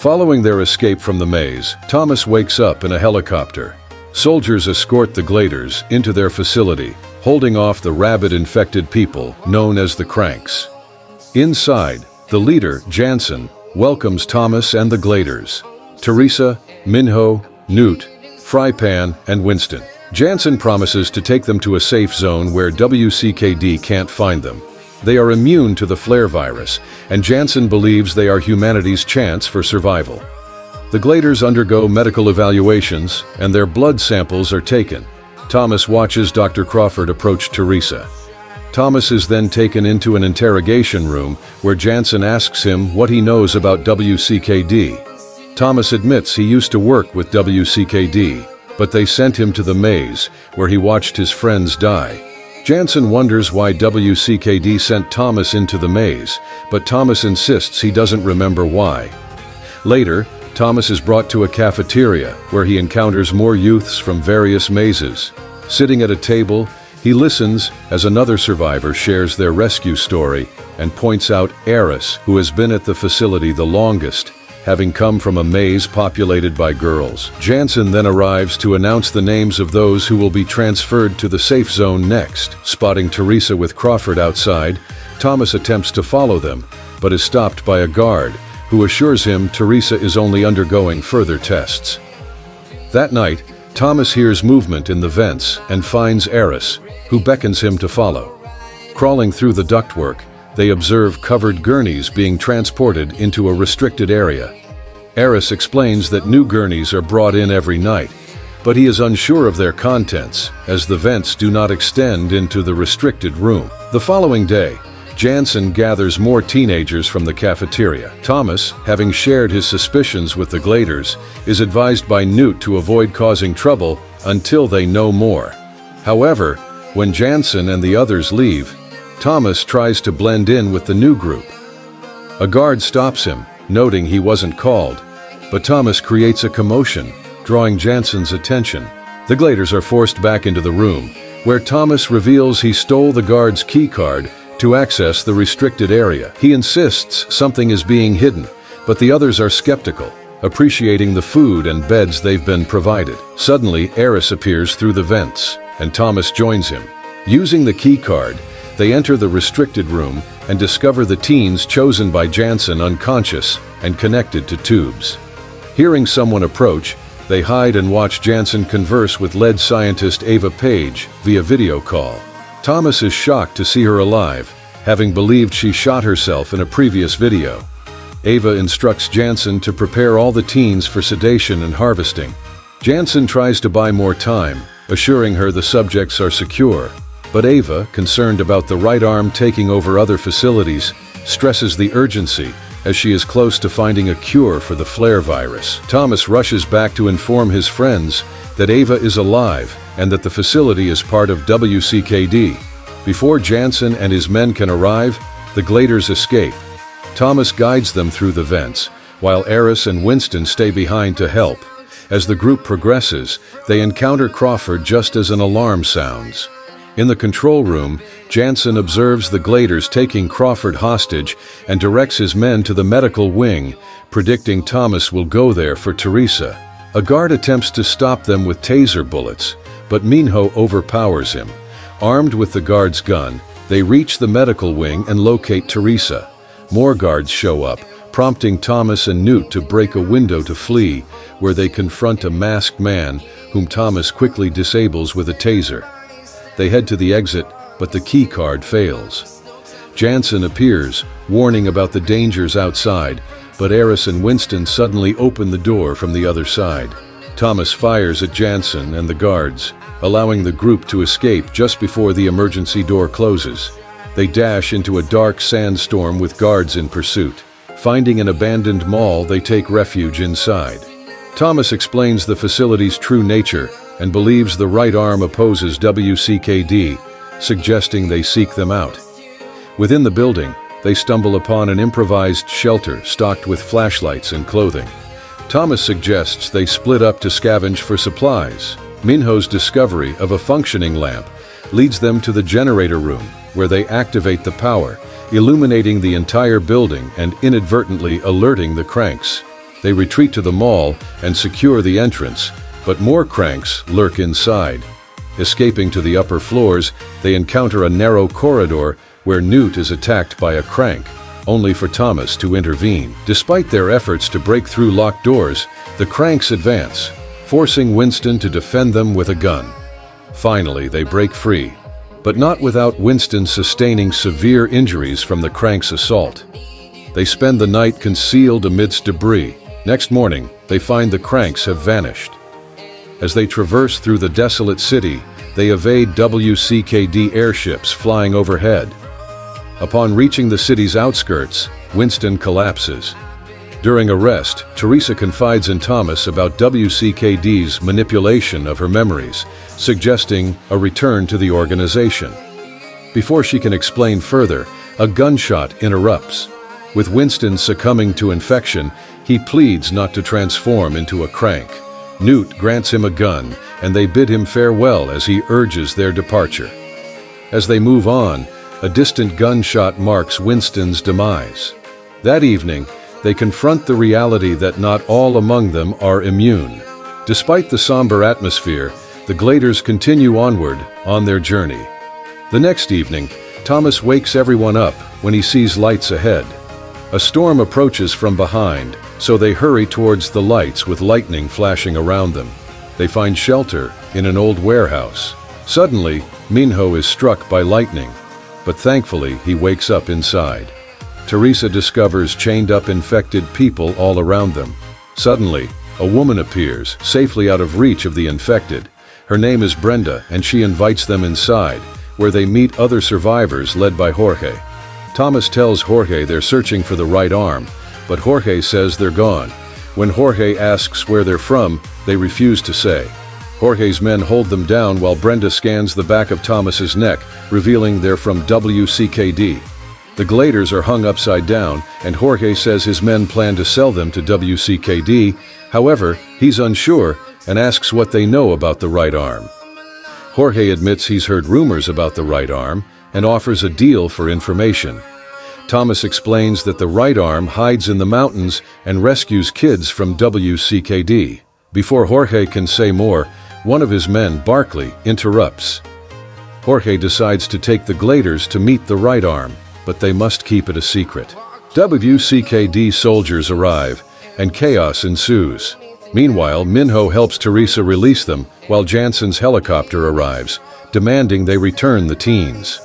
Following their escape from the maze, Thomas wakes up in a helicopter. Soldiers escort the Gladers into their facility, holding off the rabid-infected people known as the Cranks. Inside, the leader, Janson, welcomes Thomas and the Gladers. Teresa, Minho, Newt, Frypan, and Winston. Janson promises to take them to a safe zone where WCKD can't find them. They are immune to the flare virus, and Janson believes they are humanity's chance for survival. The Gladers undergo medical evaluations, and their blood samples are taken. Thomas watches Dr. Crawford approach Teresa. Thomas is then taken into an interrogation room where Janson asks him what he knows about WCKD. Thomas admits he used to work with WCKD, but they sent him to the maze, where he watched his friends die. Janson wonders why WCKD sent Thomas into the maze, but Thomas insists he doesn't remember why. Later, Thomas is brought to a cafeteria, where he encounters more youths from various mazes. Sitting at a table, he listens as another survivor shares their rescue story and points out Aris, who has been at the facility the longest, having come from a maze populated by girls. Janson then arrives to announce the names of those who will be transferred to the safe zone next. Spotting Teresa with Crawford outside, Thomas attempts to follow them, but is stopped by a guard, who assures him Teresa is only undergoing further tests. That night, Thomas hears movement in the vents and finds Aris, who beckons him to follow. Crawling through the ductwork, they observe covered gurneys being transported into a restricted area. Aris explains that new gurneys are brought in every night, but he is unsure of their contents, as the vents do not extend into the restricted room. The following day, Janson gathers more teenagers from the cafeteria. Thomas, having shared his suspicions with the Gladers, is advised by Newt to avoid causing trouble until they know more. However, when Janson and the others leave, Thomas tries to blend in with the new group. A guard stops him, noting he wasn't called, but Thomas creates a commotion, drawing Janson's attention. The Gladers are forced back into the room, where Thomas reveals he stole the guard's key card to access the restricted area. He insists something is being hidden, but the others are skeptical, appreciating the food and beds they've been provided. Suddenly, Aris appears through the vents, and Thomas joins him. Using the key card, they enter the restricted room and discover the teens chosen by Janson unconscious and connected to tubes. Hearing someone approach, they hide and watch Janson converse with lead scientist Ava Paige via video call. Thomas is shocked to see her alive, having believed she shot herself in a previous video. Ava instructs Janson to prepare all the teens for sedation and harvesting. Janson tries to buy more time, assuring her the subjects are secure. But Ava, concerned about the right arm taking over other facilities, stresses the urgency as she is close to finding a cure for the flare virus. Thomas rushes back to inform his friends that Ava is alive and that the facility is part of WCKD. Before Janson and his men can arrive, the Gladers escape. Thomas guides them through the vents, while Aris and Winston stay behind to help. As the group progresses, they encounter Crawford just as an alarm sounds. In the control room, Janson observes the Gladers taking Crawford hostage and directs his men to the medical wing, predicting Thomas will go there for Teresa. A guard attempts to stop them with taser bullets, but Minho overpowers him. Armed with the guard's gun, they reach the medical wing and locate Teresa. More guards show up, prompting Thomas and Newt to break a window to flee, where they confront a masked man, whom Thomas quickly disables with a taser. They head to the exit, but the key card fails. Janson appears, warning about the dangers outside, but Aris and Winston suddenly open the door from the other side. Thomas fires at Janson and the guards, allowing the group to escape just before the emergency door closes. They dash into a dark sandstorm with guards in pursuit. Finding an abandoned mall, they take refuge inside. Thomas explains the facility's true nature and believes the right arm opposes WCKD, suggesting they seek them out. Within the building, they stumble upon an improvised shelter stocked with flashlights and clothing. Thomas suggests they split up to scavenge for supplies. Minho's discovery of a functioning lamp leads them to the generator room, where they activate the power, illuminating the entire building and inadvertently alerting the Cranks. They retreat to the mall and secure the entrance, but more cranks lurk inside. Escaping to the upper floors, they encounter a narrow corridor where Newt is attacked by a crank, only for Thomas to intervene. Despite their efforts to break through locked doors, the cranks advance, forcing Winston to defend them with a gun. Finally, they break free, but not without Winston sustaining severe injuries from the crank's assault. They spend the night concealed amidst debris. Next morning, they find the cranks have vanished. As they traverse through the desolate city, they evade WCKD airships flying overhead. Upon reaching the city's outskirts, Winston collapses. During arrest, Teresa confides in Thomas about WCKD's manipulation of her memories, suggesting a return to the organization. Before she can explain further, a gunshot interrupts. With Winston succumbing to infection, he pleads not to transform into a crank. Newt grants him a gun, and they bid him farewell as he urges their departure. As they move on, a distant gunshot marks Winston's demise. That evening, they confront the reality that not all among them are immune. Despite the somber atmosphere, the Gladers continue onward on their journey. The next evening, Thomas wakes everyone up when he sees lights ahead. A storm approaches from behind, so they hurry towards the lights with lightning flashing around them. They find shelter in an old warehouse. Suddenly, Minho is struck by lightning, but thankfully he wakes up inside. Teresa discovers chained-up infected people all around them. Suddenly, a woman appears, safely out of reach of the infected. Her name is Brenda, and she invites them inside, where they meet other survivors led by Jorge. Thomas tells Jorge they're searching for the right arm, but Jorge says they're gone. When Jorge asks where they're from, they refuse to say. Jorge's men hold them down while Brenda scans the back of Thomas's neck, revealing they're from WCKD. The Gladers are hung upside down, and Jorge says his men plan to sell them to WCKD. However, he's unsure and asks what they know about the right arm. Jorge admits he's heard rumors about the right arm and offers a deal for information. Thomas explains that the right arm hides in the mountains and rescues kids from WCKD. Before Jorge can say more, one of his men, Barkley, interrupts. Jorge decides to take the Gladers to meet the right arm, but they must keep it a secret. WCKD soldiers arrive, and chaos ensues. Meanwhile, Minho helps Teresa release them, while Janson's helicopter arrives, demanding they return the teens.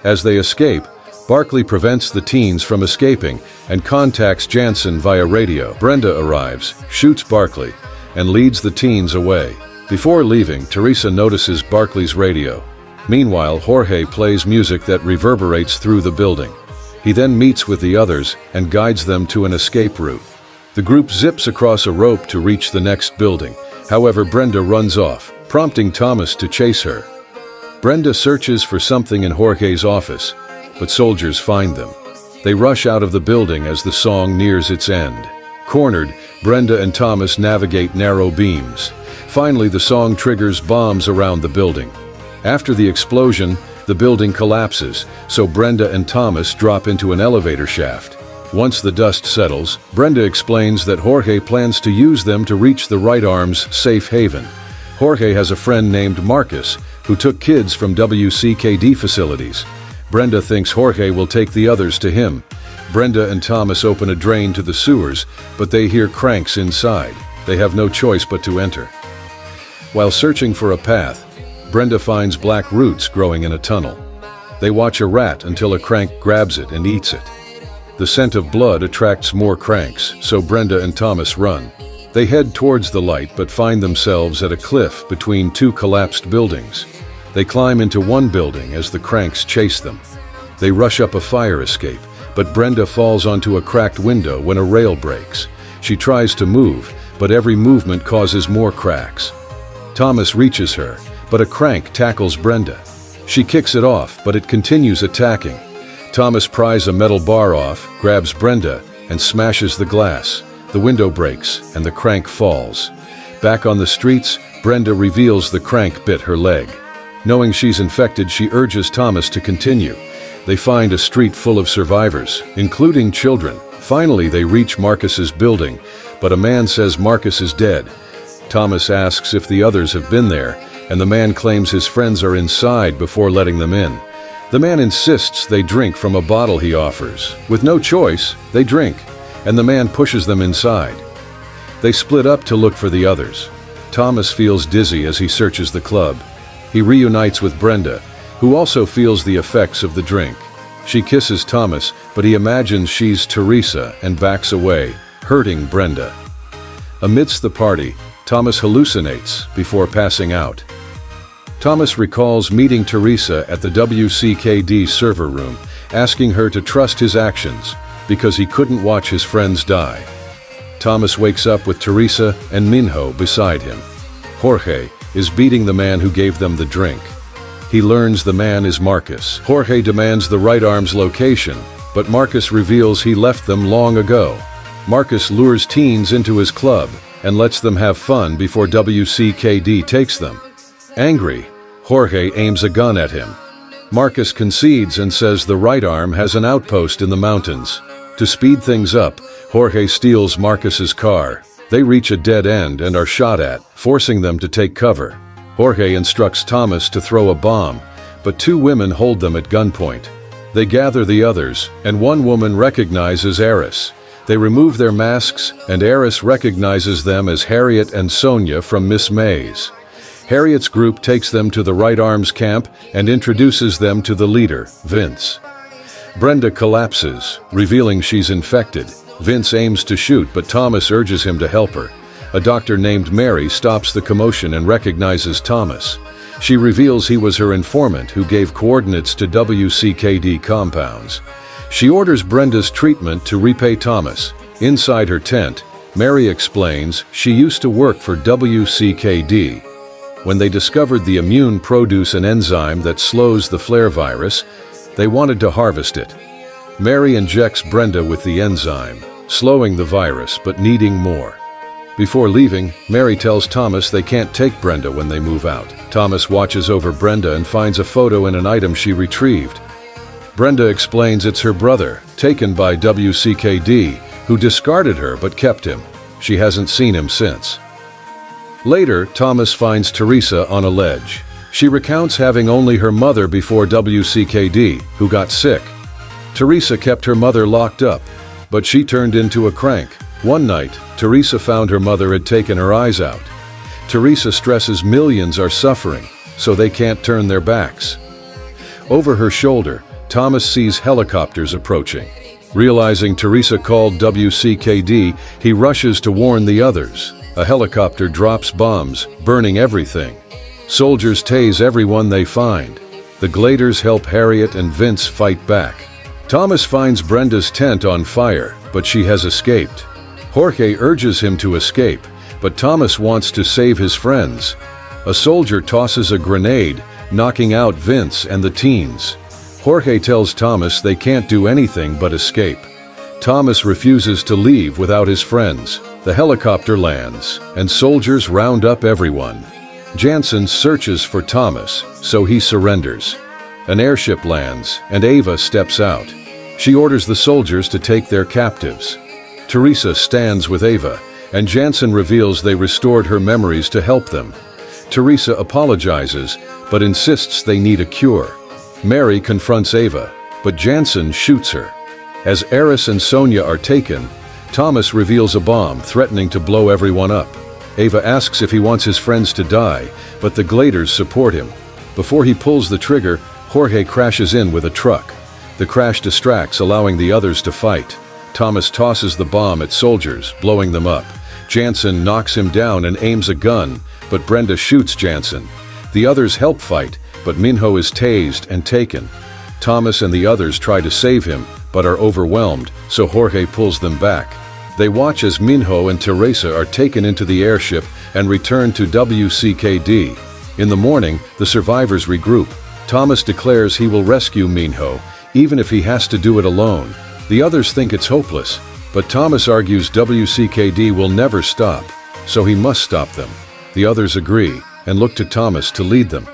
As they escape, Barkley prevents the teens from escaping and contacts Janson via radio. Brenda arrives, shoots Barkley, and leads the teens away. Before leaving, Teresa notices Barkley's radio. Meanwhile, Jorge plays music that reverberates through the building. He then meets with the others and guides them to an escape route. The group zips across a rope to reach the next building. However, Brenda runs off, prompting Thomas to chase her. Brenda searches for something in Jorge's office, but soldiers find them. They rush out of the building as the song nears its end. Cornered, Brenda and Thomas navigate narrow beams. Finally, the song triggers bombs around the building. After the explosion, the building collapses, so Brenda and Thomas drop into an elevator shaft. Once the dust settles, Brenda explains that Jorge plans to use them to reach the right arm's safe haven. Jorge has a friend named Marcus, who took kids from WCKD facilities. Brenda thinks Jorge will take the others to him. Brenda and Thomas open a drain to the sewers, but they hear cranks inside. They have no choice but to enter. While searching for a path, Brenda finds black roots growing in a tunnel. They watch a rat until a crank grabs it and eats it. The scent of blood attracts more cranks, so Brenda and Thomas run. They head towards the light but find themselves at a cliff between two collapsed buildings. They climb into one building as the cranks chase them. They rush up a fire escape, but Brenda falls onto a cracked window when a rail breaks. She tries to move, but every movement causes more cracks. Thomas reaches her, but a crank tackles Brenda. She kicks it off, but it continues attacking. Thomas pries a metal bar off, grabs Brenda, and smashes the glass. The window breaks, and the crank falls. Back on the streets, Brenda reveals the crank bit her leg. Knowing she's infected, she urges Thomas to continue. They find a street full of survivors, including children. Finally, they reach Marcus's building, but a man says Marcus is dead. Thomas asks if the others have been there, and the man claims his friends are inside before letting them in. The man insists they drink from a bottle he offers. With no choice, they drink, and the man pushes them inside. They split up to look for the others. Thomas feels dizzy as he searches the club. He reunites with Brenda, who also feels the effects of the drink. She kisses Thomas, but he imagines she's Teresa and backs away, hurting Brenda. Amidst the party, Thomas hallucinates before passing out. Thomas recalls meeting Teresa at the WCKD server room, asking her to trust his actions because he couldn't watch his friends die. Thomas wakes up with Teresa and Minho beside him. Jorge is beating the man who gave them the drink. He learns the man is Marcus. Jorge demands the right arm's location, but Marcus reveals he left them long ago. Marcus lures teens into his club and lets them have fun before WCKD takes them. Angry, Jorge aims a gun at him. Marcus concedes and says the right arm has an outpost in the mountains. To speed things up, Jorge steals Marcus's car. They reach a dead end and are shot at, forcing them to take cover. Jorge instructs Thomas to throw a bomb, but two women hold them at gunpoint. They gather the others, and one woman recognizes Aris. They remove their masks, and Aris recognizes them as Harriet and Sonia from Miss May's. Harriet's group takes them to the Right Arms camp and introduces them to the leader, Vince. Brenda collapses, revealing she's infected. Vince aims to shoot, but Thomas urges him to help her. A doctor named Mary stops the commotion and recognizes Thomas. She reveals he was her informant who gave coordinates to WCKD compounds. She orders Brenda's treatment to repay Thomas. Inside her tent, Mary explains she used to work for WCKD. When they discovered the immune produce an enzyme that slows the flare virus, they wanted to harvest it. Mary injects Brenda with the enzyme, slowing the virus but needing more. Before leaving, Mary tells Thomas they can't take Brenda when they move out. Thomas watches over Brenda and finds a photo in an item she retrieved. Brenda explains it's her brother, taken by WCKD, who discarded her but kept him. She hasn't seen him since. Later, Thomas finds Teresa on a ledge. She recounts having only her mother before WCKD, who got sick. Teresa kept her mother locked up, but she turned into a crank. One night, Teresa found her mother had taken her eyes out. Teresa stresses millions are suffering, so they can't turn their backs. Over her shoulder, Thomas sees helicopters approaching. Realizing Teresa called WCKD, he rushes to warn the others. A helicopter drops bombs, burning everything. Soldiers tase everyone they find. The Gladers help Harriet and Vince fight back. Thomas finds Brenda's tent on fire, but she has escaped. Jorge urges him to escape, but Thomas wants to save his friends. A soldier tosses a grenade, knocking out Vince and the teens. Jorge tells Thomas they can't do anything but escape. Thomas refuses to leave without his friends. The helicopter lands, and soldiers round up everyone. Janson searches for Thomas, so he surrenders. An airship lands, and Ava steps out. She orders the soldiers to take their captives. Teresa stands with Ava, and Janson reveals they restored her memories to help them. Teresa apologizes, but insists they need a cure. Mary confronts Ava, but Janson shoots her. As Aris and Sonia are taken, Thomas reveals a bomb threatening to blow everyone up. Ava asks if he wants his friends to die, but the Gladers support him. Before he pulls the trigger, Jorge crashes in with a truck. The crash distracts, allowing the others to fight. Thomas tosses the bomb at soldiers, blowing them up. Janson knocks him down and aims a gun, but Brenda shoots Janson. The others help fight, but Minho is tased and taken. Thomas and the others try to save him, but are overwhelmed, so Jorge pulls them back. They watch as Minho and Teresa are taken into the airship and return to WCKD. In the morning, the survivors regroup. Thomas declares he will rescue Minho, even if he has to do it alone. The others think it's hopeless, but Thomas argues WCKD will never stop, so he must stop them. The others agree and look to Thomas to lead them.